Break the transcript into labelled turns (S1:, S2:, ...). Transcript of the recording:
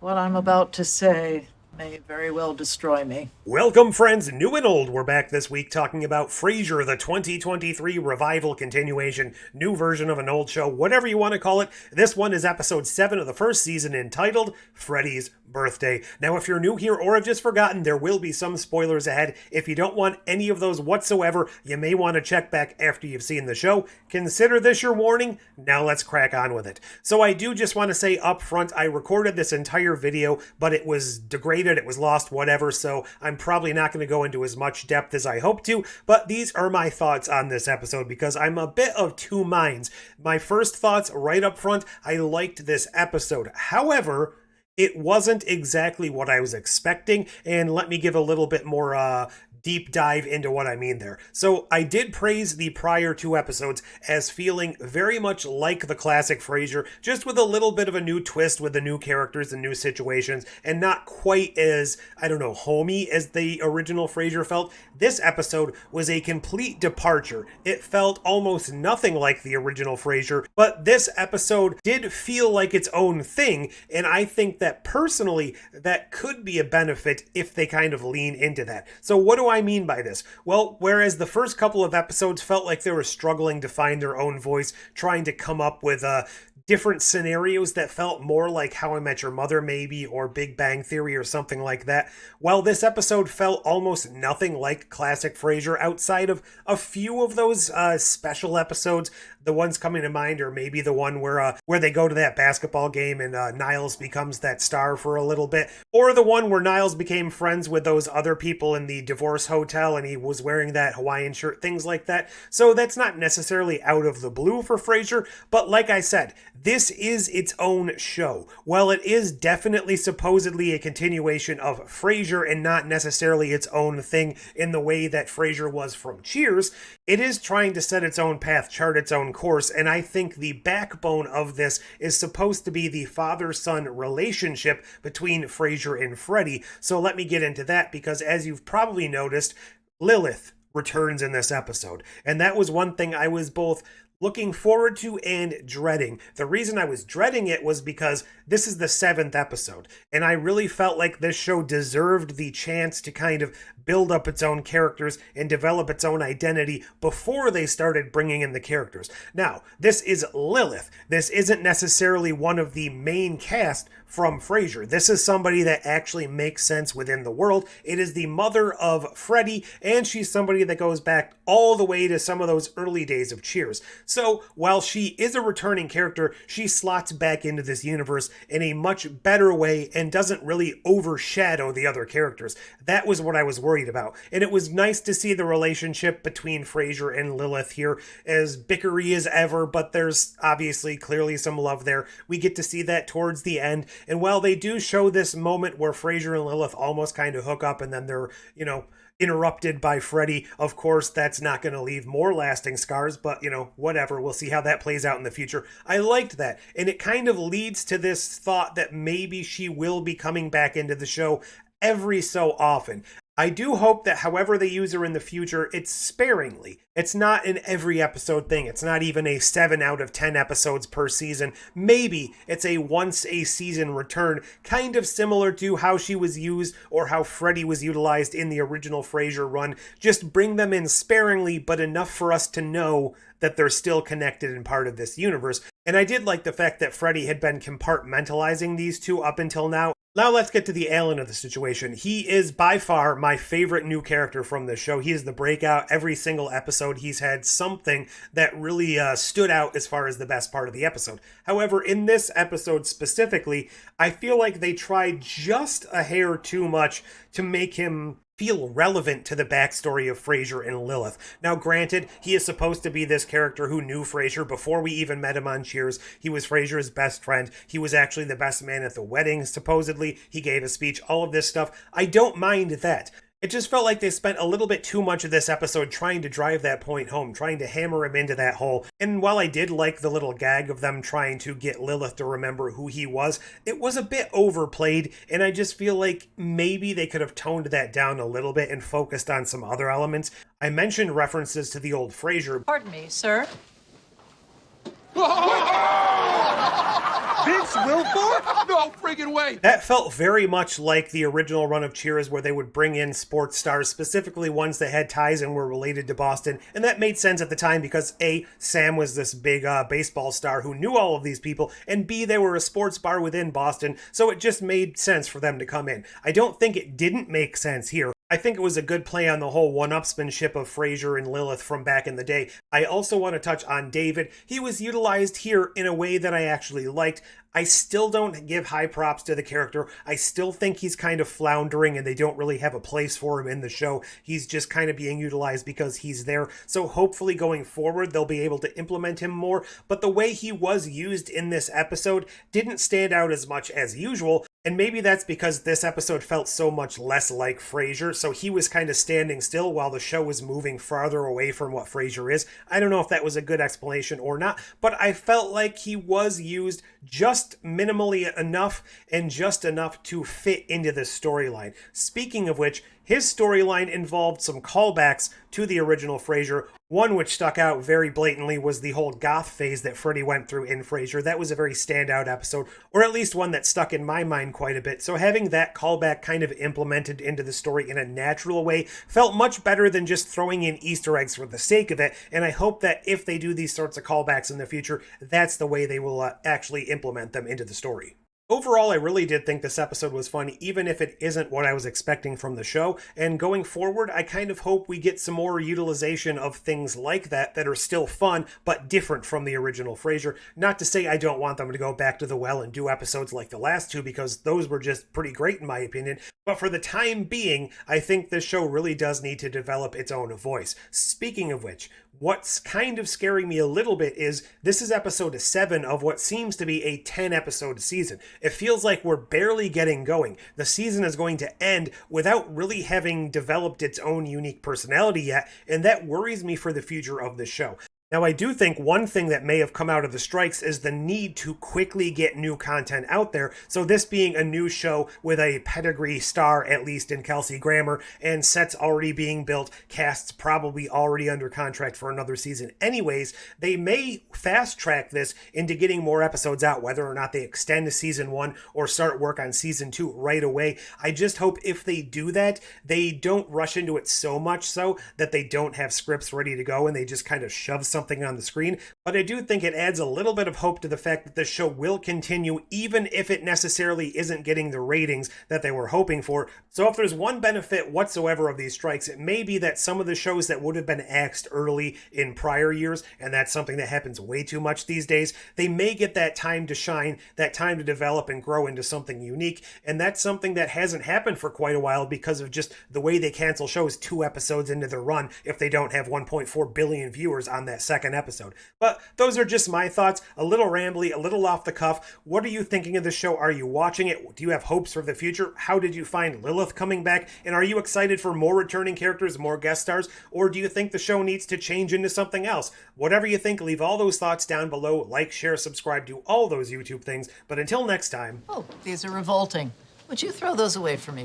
S1: What I'm about to say may very well destroy me.
S2: Welcome, friends, new and old. We're back this week talking about Frasier, the 2023 revival continuation, new version of an old show, whatever you want to call it. This one is episode 7 of the first season, entitled Freddy's Birthday. Now, if you're new here or have just forgotten, there will be some spoilers ahead. If you don't want any of those whatsoever, you may want to check back after you've seen the show. Consider this your warning. Now let's crack on with it. So I do just want to say up front, I recorded this entire video, but it was degraded, it was lost, whatever, so I'm probably not going to go into as much depth as I hope to, but these are my thoughts on this episode because I'm a bit of two minds. My first thoughts right up front, I liked this episode. However, it wasn't exactly what I was expecting, and let me give a little bit more deep dive into what I mean there. So I did praise the prior two episodes as feeling very much like the classic Frasier, just with a little bit of a new twist with the new characters and new situations, and not quite as, I don't know, homey as the original Frasier felt. This episode was a complete departure. It felt almost nothing like the original Frasier, but this episode did feel like its own thing, and I think that personally, that could be a benefit if they kind of lean into that. So what do I mean by this? Well, whereas the first couple of episodes felt like they were struggling to find their own voice, trying to come up with different scenarios that felt more like How I Met Your Mother maybe, or Big Bang Theory or something like that, while this episode felt almost nothing like classic Frasier outside of a few of those special episodes. The ones coming to mind are maybe the one where they go to that basketball game and Niles becomes that star for a little bit, or the one where Niles became friends with those other people in the divorce hotel and he was wearing that Hawaiian shirt, things like that. So that's not necessarily out of the blue for Frasier, but like I said, this is its own show. While it is definitely supposedly a continuation of Frasier and not necessarily its own thing in the way that Frasier was from Cheers, it is trying to set its own path, chart its own course, and I think the backbone of this is supposed to be the father-son relationship between Frasier and Freddy. So let me get into that, because as you've probably noticed, Lilith returns in this episode, and that was one thing I was both looking forward to and dreading. The reason I was dreading it was because this is the 7th episode, and I really felt like this show deserved the chance to kind of build up its own characters and develop its own identity before they started bringing in the characters. Now, this is Lilith. This isn't necessarily one of the main cast from Frasier. This is somebody that actually makes sense within the world. It is the mother of Freddy, and she's somebody that goes back all the way to some of those early days of Cheers. So, while she is a returning character, she slots back into this universe in a much better way and doesn't really overshadow the other characters. That was what I was worried about. And it was nice to see the relationship between Frasier and Lilith here, as bickery as ever, but there's obviously clearly some love there. We get to see that towards the end. And while they do show this moment where Frasier and Lilith almost kind of hook up and then they're, interrupted by Freddy, of course, that's not going to leave more lasting scars, but, whatever. We'll see how that plays out in the future. I liked that. And it kind of leads to this thought that maybe she will be coming back into the show every so often. I do hope that however they use her in the future, it's sparingly. It's not an every episode thing. It's not even a 7 out of 10 episodes per season. Maybe it's a once a season return, kind of similar to how she was used or how Freddy was utilized in the original Frasier run. Just bring them in sparingly, but enough for us to know that they're still connected and part of this universe. And I did like the fact that Freddy had been compartmentalizing these two up until now. Now let's get to the Alan of the situation. He is by far my favorite new character from this show. He is the breakout. Every single episode he's had something that really stood out as far as the best part of the episode. However, in this episode specifically, I feel like they tried just a hair too much to make him feel relevant to the backstory of Frasier and Lilith. Now, granted, he is supposed to be this character who knew Frasier before we even met him on Cheers. He was Frasier's best friend. He was actually the best man at the wedding, supposedly. He gave a speech, all of this stuff. I don't mind that. It just felt like they spent a little bit too much of this episode trying to drive that point home, trying to hammer him into that hole. And while I did like the little gag of them trying to get Lilith to remember who he was, it was a bit overplayed, and I just feel like maybe they could have toned that down a little bit and focused on some other elements. I mentioned references to the old Frasier.
S3: Pardon me, sir. Vince Wilfork? No friggin' way.
S2: That felt very much like the original run of Cheers, where they would bring in sports stars, specifically ones that had ties and were related to Boston. And that made sense at the time because A, Sam was this big baseball star who knew all of these people, and B, they were a sports bar within Boston, so it just made sense for them to come in. I don't think it didn't make sense here. I think it was a good play on the whole one-upsmanship of Frasier and Lilith from back in the day. I also want to touch on David. He was utilized here in a way that I actually liked. I still don't give high props to the character. I still think he's kind of floundering and they don't really have a place for him in the show. He's just kind of being utilized because he's there. So hopefully going forward, they'll be able to implement him more. But the way he was used in this episode didn't stand out as much as usual. And maybe that's because this episode felt so much less like Frasier, so he was kind of standing still while the show was moving farther away from what Frasier is. I don't know if that was a good explanation or not, but I felt like he was used just minimally enough and just enough to fit into the storyline. Speaking of which, his storyline involved some callbacks to the original Frasier. One which stuck out very blatantly was the whole goth phase that Freddy went through in Frasier. That was a very standout episode, or at least one that stuck in my mind quite a bit. So having that callback kind of implemented into the story in a natural way felt much better than just throwing in Easter eggs for the sake of it. And I hope that if they do these sorts of callbacks in the future, that's the way they will actually implement them into the story. Overall, I really did think this episode was fun, even if it isn't what I was expecting from the show. And going forward, I kind of hope we get some more utilization of things like that that are still fun, but different from the original Frasier. Not to say I don't want them to go back to the well and do episodes like the last two, because those were just pretty great in my opinion. But for the time being, I think this show really does need to develop its own voice. Speaking of which, what's kind of scaring me a little bit is this is episode 7 of what seems to be a 10-episode season. It feels like we're barely getting going. The season is going to end without really having developed its own unique personality yet, and that worries me for the future of the show. Now, I do think one thing that may have come out of the strikes is the need to quickly get new content out there. So this being a new show with a pedigree star, at least in Kelsey Grammer, and sets already being built, casts probably already under contract for another season anyways, they may fast track this into getting more episodes out, whether or not they extend to season 1 or start work on season 2 right away. I just hope if they do that, they don't rush into it so much so that they don't have scripts ready to go and they just kind of shove something on the screen. But I do think it adds a little bit of hope to the fact that the show will continue even if it necessarily isn't getting the ratings that they were hoping for. So if there's one benefit whatsoever of these strikes, it may be that some of the shows that would have been axed early in prior years, and that's something that happens way too much these days, they may get that time to shine, that time to develop and grow into something unique, and that's something that hasn't happened for quite a while because of just the way they cancel shows 2 episodes into their run if they don't have 1.4 billion viewers on that second episode. But those are just my thoughts, a little rambly, a little off the cuff. What are you thinking of the show? Are you watching it? Do you have hopes for the future? How did you find Lilith coming back? And are you excited for more returning characters, more guest stars? Or do you think the show needs to change into something else? Whatever you think, leave all those thoughts down below. Like, share, subscribe, do all those YouTube things. But until next time...
S1: Oh, these are revolting. Would you throw those away for me?